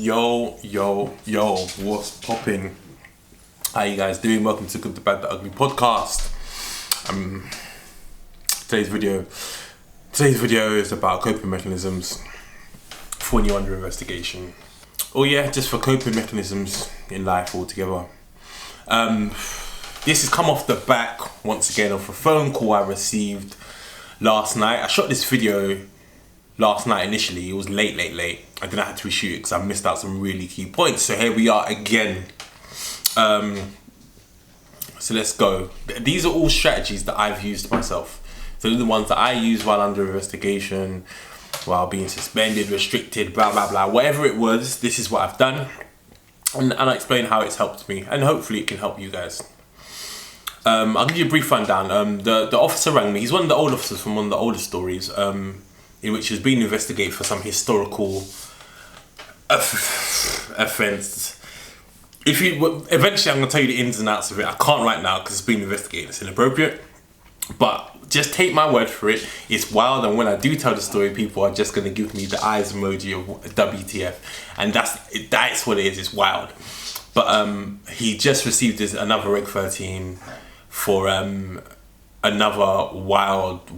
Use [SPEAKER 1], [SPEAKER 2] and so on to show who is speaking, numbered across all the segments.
[SPEAKER 1] Yo, what's popping? How you guys doing? Welcome to Good, the Bad, the Ugly podcast. Today's video is about coping mechanisms for when you're under investigation. Oh yeah, just for coping mechanisms in life altogether. This has come off the back, once again, of a phone call I received last night. I shot this video last night initially. It was late. And then I had to reshoot it because I missed out some really key points. So here we are again. So let's go. These are all strategies that I've used myself. So they're the ones that I use while under investigation, while being suspended, restricted, blah, blah, blah. Whatever it was, this is what I've done. And I'll explain how it's helped me. And hopefully it can help you guys. I'll give you a brief rundown. The officer rang me. He's one of the old officers from one of the older stories, in which he was being investigated for some historical offence. Eventually I'm going to tell you the ins and outs of it. I can't right now because it's being investigated. It's inappropriate. But just take my word for it. It's wild, and when I do tell the story, people are just going to give me the eyes emoji of WTF. And that's what it is. It's wild. But he just received another Reg 13 for another wild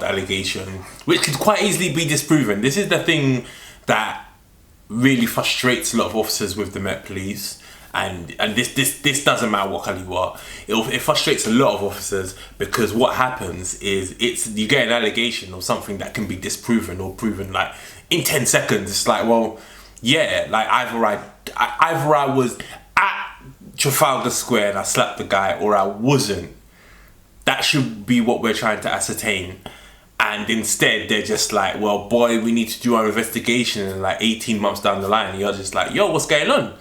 [SPEAKER 1] allegation, which could quite easily be disproven. This is the thing that really frustrates a lot of officers with the Met Police, and this doesn't matter what colour you are. It frustrates a lot of officers because what happens is you get an allegation or something that can be disproven or proven like in 10 seconds. It's like, well, yeah, like either I was at Trafalgar Square and I slapped the guy, or I wasn't. That should be what we're trying to ascertain. And instead, they're just like, well, boy, we need to do our investigation. And like 18 months down the line, you're just like, yo, what's going on?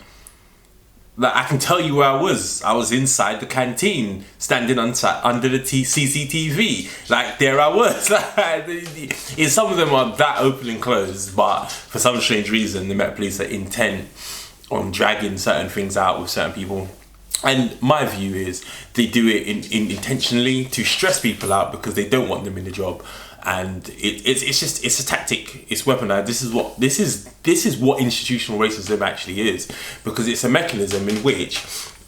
[SPEAKER 1] Like, I can tell you where I was. I was inside the canteen, standing under the CCTV. Like, there I was. Some of them are that open and closed, but for some strange reason, the Met Police are intent on dragging certain things out with certain people. And my view is they do it intentionally to stress people out because they don't want them in the job, and it's a tactic. It's weaponized. This is what institutional racism actually is, because it's a mechanism in which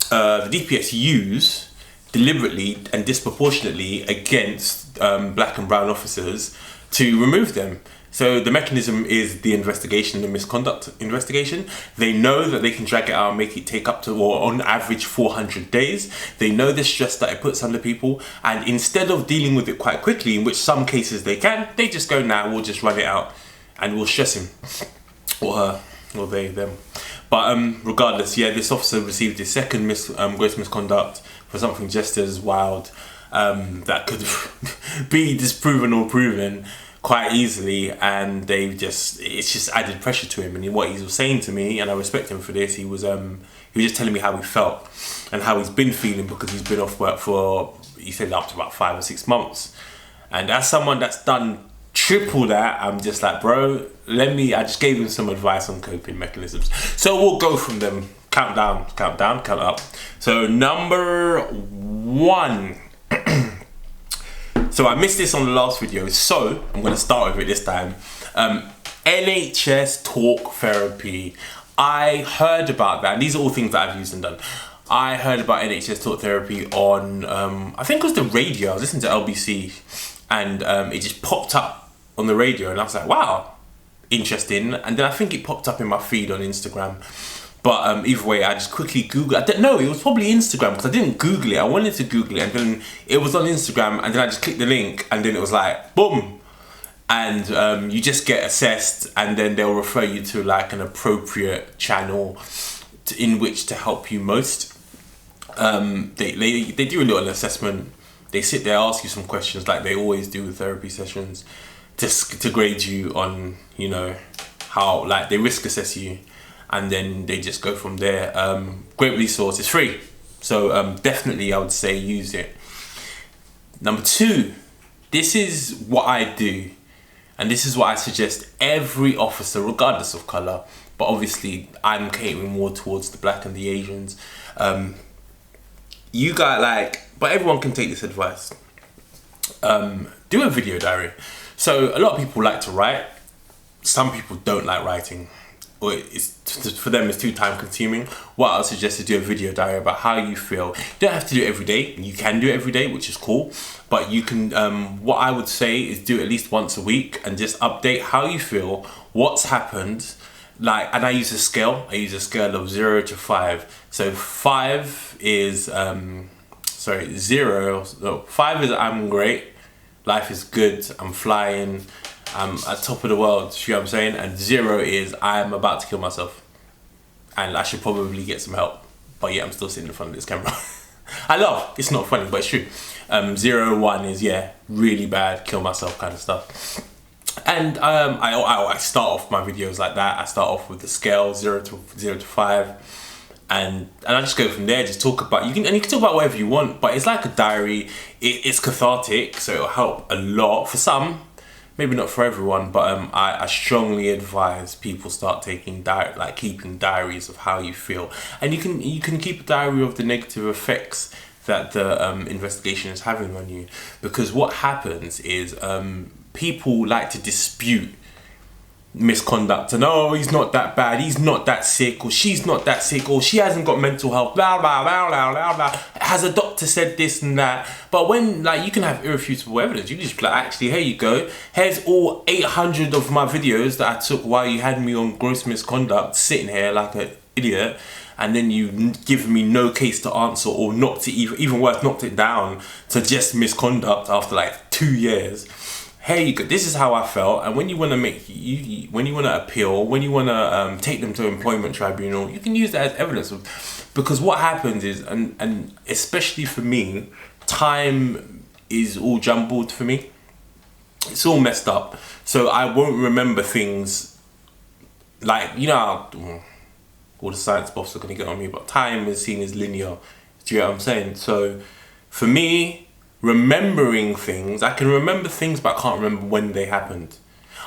[SPEAKER 1] the DPS use deliberately and disproportionately against black and brown officers to remove them. So the mechanism is the investigation, the misconduct investigation. They know that they can drag it out and make it take up to, or on average, 400 days. They know the stress that it puts under people. And instead of dealing with it quite quickly, in which some cases they can, they just go, nah, we'll just run it out and we'll stress him or her or they, them. But regardless, yeah, this officer received his second gross misconduct for something just as wild that could be disproven or proven quite easily, and it's just added pressure to him. And what he was saying to me, and I respect him for this, he was just telling me how he felt and how he's been feeling, because he's been off work for, he said, up to about 5 or 6 months. And as someone that's done triple that, I'm just like, bro, I just gave him some advice on coping mechanisms. So we'll go from them. Count up. So number 1. So I missed this on the last video, so I'm going to start with it this time. NHS talk therapy. I heard about that. These are all things that I've used and done. I heard about NHS talk therapy on, I think it was the radio. I was listening to LBC, and it just popped up on the radio, and I was like, wow, interesting. And then I think it popped up in my feed on Instagram. But either way, I just quickly Googled. I didn't know, it was probably Instagram, because I didn't Google it. I wanted to Google it, and then it was on Instagram, and then I just clicked the link, and then it was like, boom. And you just get assessed, and then they'll refer you to like an appropriate channel in which to help you most. They do a little assessment. They sit there, ask you some questions like they always do with therapy sessions, to grade you on, you know, how, like, they risk assess you. And then they just go from there. Great resource, it's free. So definitely I would say use it. Number 2, this is what I do. And this is what I suggest every officer, regardless of colour, but obviously I'm catering more towards the black and the Asians. You got but everyone can take this advice. Do a video diary. So a lot of people like to write. Some people don't like writing. or for them it's too time consuming, what I would suggest is do a video diary about how you feel. You don't have to do it every day. You can do it every day, which is cool, but you can, what I would say is do it at least once a week and just update how you feel, what's happened. Like, and I use a scale. I use a scale of 0 to 5. So 5 is, 0, no, 5 is I'm great, life is good, I'm flying, I'm at top of the world, you know what I'm saying? And 0 is I'm about to kill myself and I should probably get some help. But yeah, I'm still sitting in front of this camera. I laugh, it's not funny, but it's true. 0, 1 is, yeah, really bad, kill myself kind of stuff. And I start off my videos like that. I start off with the scale 0 to 5, and I just go from there. Just talk about, you can talk about whatever you want, but it's like a diary. It's cathartic, so it'll help a lot for some, maybe not for everyone. But I strongly advise people start taking keeping diaries of how you feel, and you can keep a diary of the negative effects that the investigation is having on you, because what happens is people like to dispute misconduct and, oh, he's not that bad, he's not that sick, or she's not that sick, or she hasn't got mental health, blah blah blah blah blah blah, has a doctor said this and that. But when, like, you can have irrefutable evidence, you just be like, actually, here you go, here's all 800 of my videos that I took while you had me on gross misconduct, sitting here like an idiot, and then you give me no case to answer, or knocked it, even worse, knocked it down to just misconduct after like 2 years. Here you go, this is how I felt. And when you want to when you want to appeal, when you want to take them to employment tribunal, you can use that as evidence. Because what happens is, and especially for me, time is all jumbled for me. It's all messed up. So I won't remember things like, you know, all the science buffs are going to get on me, but time is seen as linear. Do you know what I'm saying? So for me, remembering things, I can remember things, but I can't remember when they happened.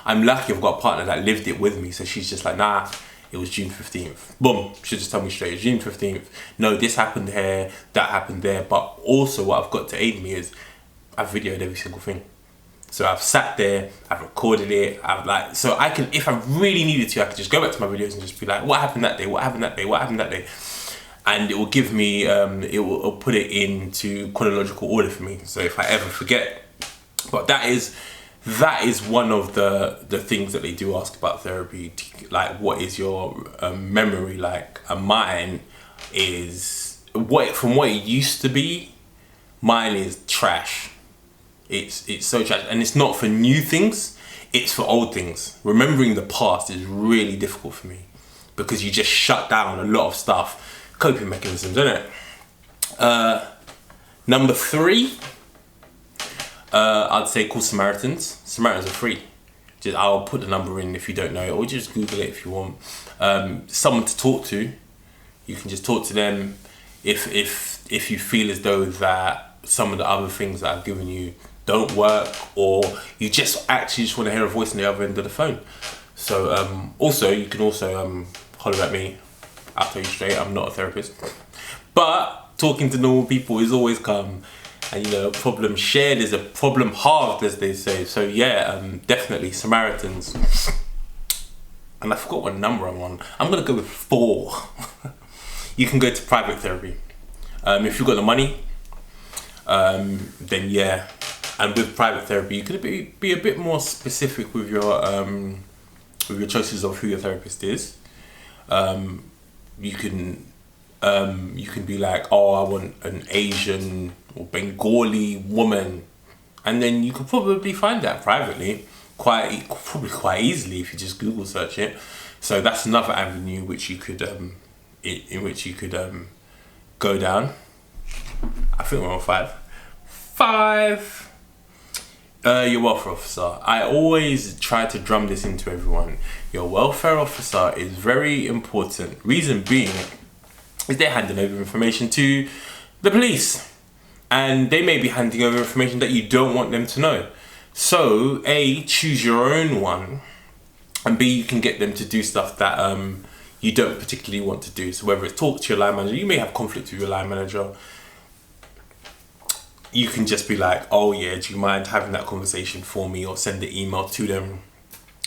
[SPEAKER 1] I'm lucky I've got a partner that lived it with me, so she's just like, nah, it was June 15th. Boom, she'll just tell me straight, June 15th. No, this happened here, that happened there. But also what I've got to aid me is I've videoed every single thing. So I've sat there, I've recorded it, so I can, if I really needed to, I could just go back to my videos and just be like, what happened that day, what happened that day, what happened that day? And it will give me, it'll put it into chronological order for me. So if I ever forget, but that is one of the things that they do ask about therapy. Like, what is your memory like? And mine is, from what it used to be, mine is trash. It's so trash, and it's not for new things, it's for old things. Remembering the past is really difficult for me, because you just shut down a lot of stuff. Coping mechanisms, isn't it? Number 3, I'd say call Samaritans. Samaritans are free. I'll put the number in if you don't know it, or just Google it if you want. Someone to talk to. You can just talk to them if you feel as though that some of the other things that I've given you don't work, or you just actually just want to hear a voice on the other end of the phone. So also, you can also holler at me. I'll tell you straight, I'm not a therapist, but talking to normal people is always calm, and you know, a problem shared is a problem halved, as they say. So yeah, definitely Samaritans. And I forgot what number I'm on. I'm gonna go with 4. You can go to private therapy if you've got the money. Then yeah, and with private therapy, you could be a bit more specific with your choices of who your therapist is. You can be like, oh, I want an Asian or Bengali woman, and then you could probably find that privately probably quite easily if you just Google search it. So that's another avenue which you could in which you could go down. I think we're on 5. Your welfare officer. I always try to drum this into everyone. Your welfare officer is very important. Reason being is they're handing over information to the police, and they may be handing over information that you don't want them to know. So A, choose your own one, and B, you can get them to do stuff that you don't particularly want to do. So whether it's talk to your line manager, you may have conflict with your line manager. You can just be like, oh yeah, do you mind having that conversation for me, or send the email to them.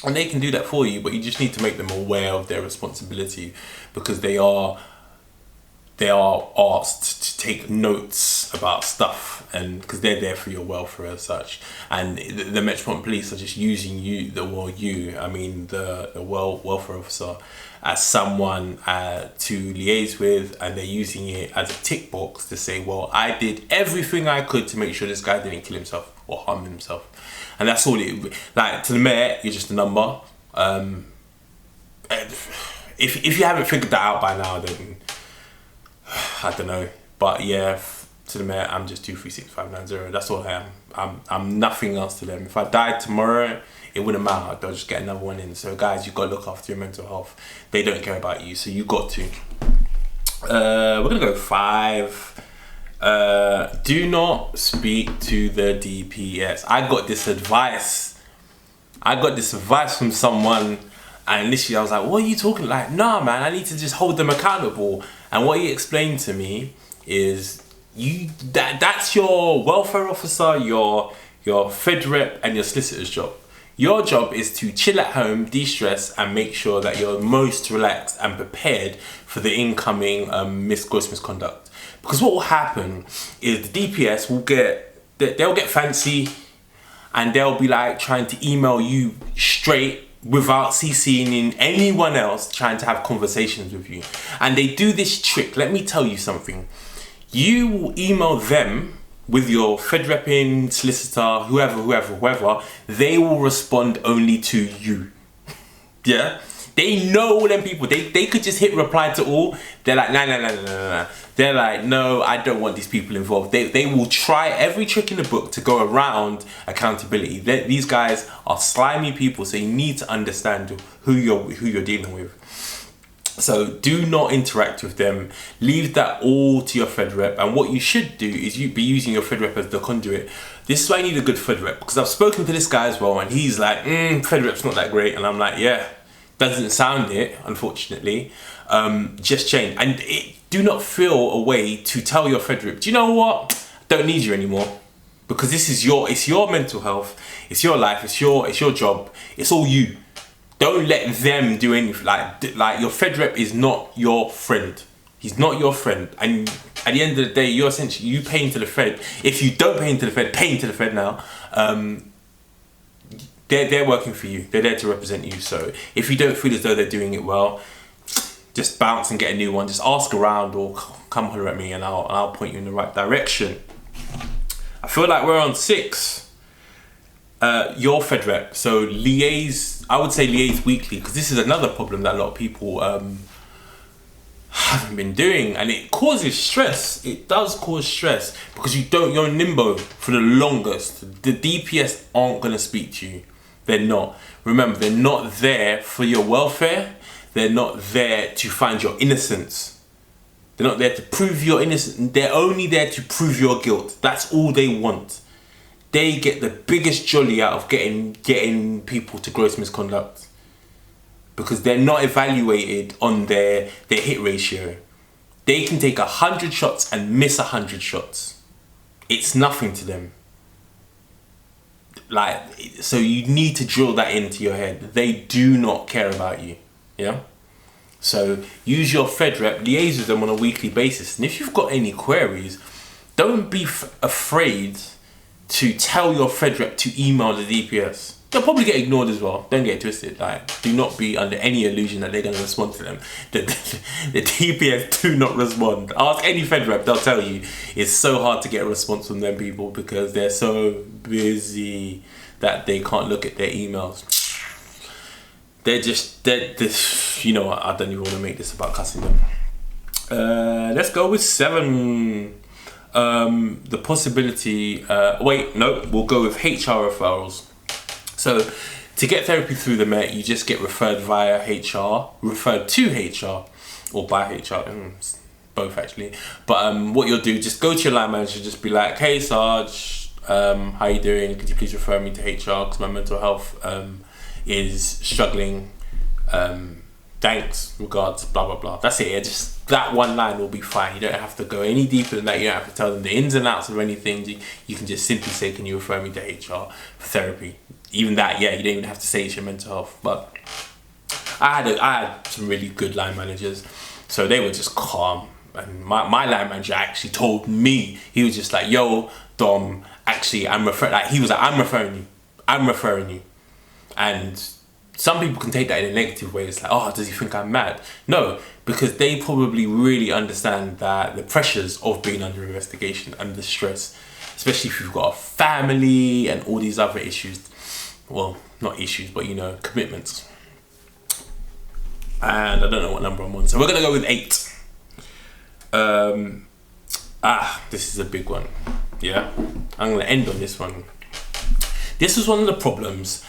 [SPEAKER 1] And they can do that for you, but you just need to make them aware of their responsibility, because they are asked to take notes about stuff, and because they're there for your welfare as such. And the Metropolitan Police are just using the welfare officer as someone to liaise with, and they're using it as a tick box to say, well, I did everything I could to make sure this guy didn't kill himself or harm himself. And that's all it, like, to the mayor, you're just a number. If you haven't figured that out by now, then I don't know. But yeah, to the mayor, I'm just 236590. That's all I am. I'm nothing else to them. If I died tomorrow, it wouldn't matter. They'll just get another one in. So guys, you've got to look after your mental health. They don't care about you, so you got to. We're gonna go 5. Do not speak to the DPS. I got this advice from someone, and literally I was like, what are you talking like? Nah, man, I need to just hold them accountable. And what he explained to me is, that's your welfare officer, your fed rep, and your solicitor's job. Your job is to chill at home, de-stress, and make sure that you're most relaxed and prepared for the incoming gross misconduct. Because what will happen is the DPS they'll get fancy, and they'll be like trying to email you straight without CCing in anyone else, trying to have conversations with you. And they do this trick. Let me tell you something. You will email them with your fed repping, solicitor, whoever. They will respond only to you. Yeah? They know all them people. They could just hit reply to all. They're like, nah. They're like, no, I don't want these people involved. They will try every trick in the book to go around accountability. These guys are slimy people, so you need to understand who you're dealing with. So do not interact with them. Leave that all to your fed rep. And what you should do is you be using your fed rep as the conduit. This is why I need a good fed rep, because I've spoken to this guy as well, and he's like, fed rep's not that great. And I'm like, yeah, doesn't sound it, unfortunately. Just change. And do not feel a way to tell your fed rep, do you know what? Don't need you anymore. Because it's your mental health, it's your life, it's your job, it's all you. Don't let them do anything. Like your fed rep is not your friend. He's not your friend. And at the end of the day, you're essentially, you pay into the Fed. If you don't pay into the Fed, pay into the Fed now. They're working for you. They're there to represent you. So if you don't feel as though they're doing it well, just bounce and get a new one. Just ask around or come holler at me, and I'll point you in the right direction. I feel like we're on 6. Your fed rep. So liaise, I would say liaise weekly, because this is another problem that a lot of people haven't been doing, and it causes stress. It does cause stress, because you're in limbo for the longest. The DPS aren't going to speak to you. They're not. Remember, they're not there for your welfare. They're not there to find your innocence. They're not there to prove your innocence. They're only there to prove your guilt. That's all they want. They get the biggest jolly out of getting people to gross misconduct, because they're not evaluated on their hit ratio. They can take 100 shots and miss 100 shots. It's nothing to them. So you need to drill that into your head. They do not care about you. Yeah. So use your fed rep, liaise with them on a weekly basis, and if you've got any queries, don't be afraid to tell your fed rep to email the DPS. They'll probably get ignored as well. Don't get it twisted. Do not be under any illusion that they're going to respond to them. The DPS do not respond. Ask any fed rep, they'll tell you it's so hard to get a response from them people, because they're so busy that they can't look at their emails. You know what, I don't even want to make this about cussing them. Let's go with 7. The possibility, we'll go with HR referrals. So to get therapy through the Met, you just get referred via HR, referred to HR, or by HR, both actually. But what you'll do, just go to your line manager, just be like, hey Sarge, how you doing? Could you please refer me to HR, because my mental health is struggling thanks, regards, blah blah blah. That's it. Yeah, just that one line will be fine. You don't have to go any deeper than that. You don't have to tell them the ins and outs of anything. You can just simply say, can you refer me to HR for therapy? Even that, yeah, you don't even have to say it's your mental health. But I had some really good line managers, so they were just calm. And my line manager actually told me, he was just like, yo, Dom, actually, I'm referring you. And some people can take that in a negative way. It's like, oh, does he think I'm mad? No, because they probably really understand that the pressures of being under investigation, under stress, especially if you've got a family and all these other issues. Well, not issues, but you know, commitments. And I don't know what number I'm on, so we're gonna go with 8. This is a big one. Yeah, I'm gonna end on this one. This was one of the problems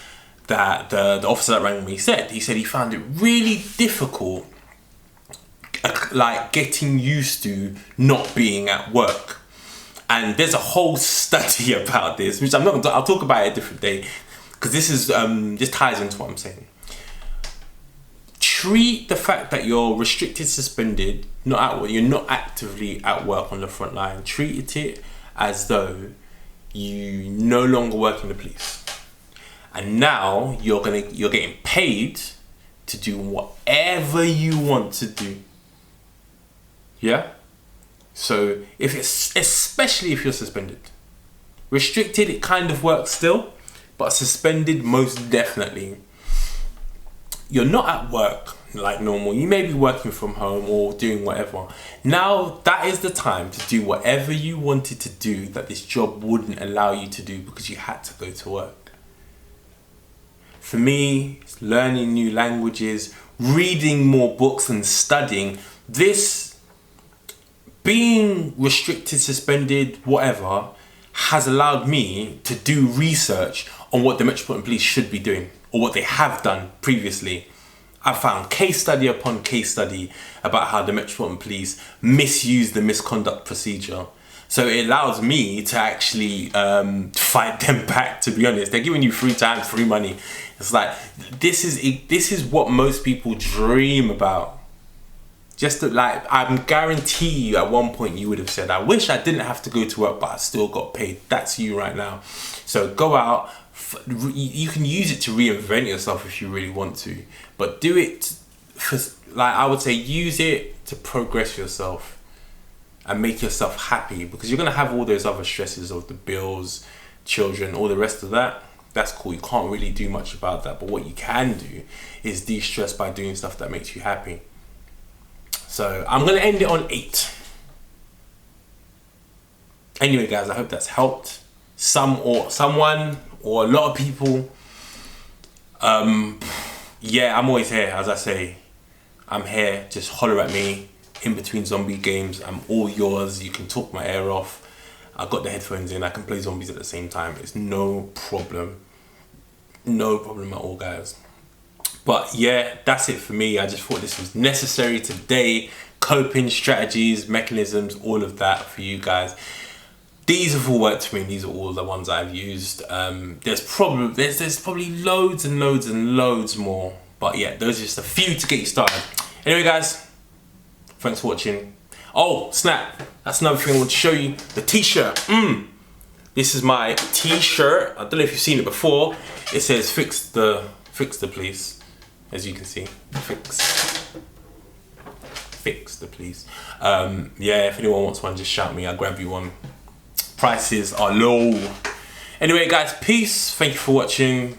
[SPEAKER 1] that the officer that rang me said. He said he found it really difficult, like getting used to not being at work. And there's a whole study about this, which I'll talk about it a different day, because this ties into what I'm saying. Treat the fact that you're restricted, suspended, not at work, you're not actively at work on the front line. Treat it as though you no longer work in the police. And now you're getting paid to do whatever you want to do. Yeah? So especially if you're suspended. Restricted, it kind of works still, but suspended, most definitely. You're not at work like normal. You may be working from home or doing whatever. Now that is the time to do whatever you wanted to do that this job wouldn't allow you to do because you had to go to work. For me, it's learning new languages, reading more books and studying. This, being restricted, suspended, whatever, has allowed me to do research on what the Metropolitan Police should be doing or what they have done previously. I found case study upon case study about how the Metropolitan Police misuse the misconduct procedure. So it allows me to actually fight them back, to be honest. They're giving you free time, free money. It's like, this is what most people dream about. Just to, like, I guarantee you at one point you would have said, I wish I didn't have to go to work, but I still got paid. That's you right now. So go out. You can use it to reinvent yourself if you really want to. But do it for, like, I would say, use it to progress yourself and make yourself happy, because you're going to have all those other stresses of the bills, children, all the rest of that. That's cool. You can't really do much about that. But what you can do is de-stress by doing stuff that makes you happy. So I'm going to end it on 8. Anyway, guys, I hope that's helped someone or a lot of people. Yeah, I'm always here, as I say. I'm here. Just holler at me. In between zombie games, I'm all yours. You can talk my ear off. I've got the headphones in. I can play zombies at the same time. It's no problem. No problem at all, guys. But yeah, that's it for me. I just thought this was necessary today. Coping strategies, mechanisms, all of that for you guys. These have all worked for me. These are all the ones I've used. There's probably loads and loads and loads more. But yeah, those are just a few to get you started. Anyway, guys, thanks for watching. Oh, snap. That's another thing I want to show you. The t-shirt. This is my t-shirt. I don't know if you've seen it before. It says fix the police. As you can see. Fix the police. Yeah, if anyone wants one, just shout me. I'll grab you one. Prices are low. Anyway, guys, peace. Thank you for watching.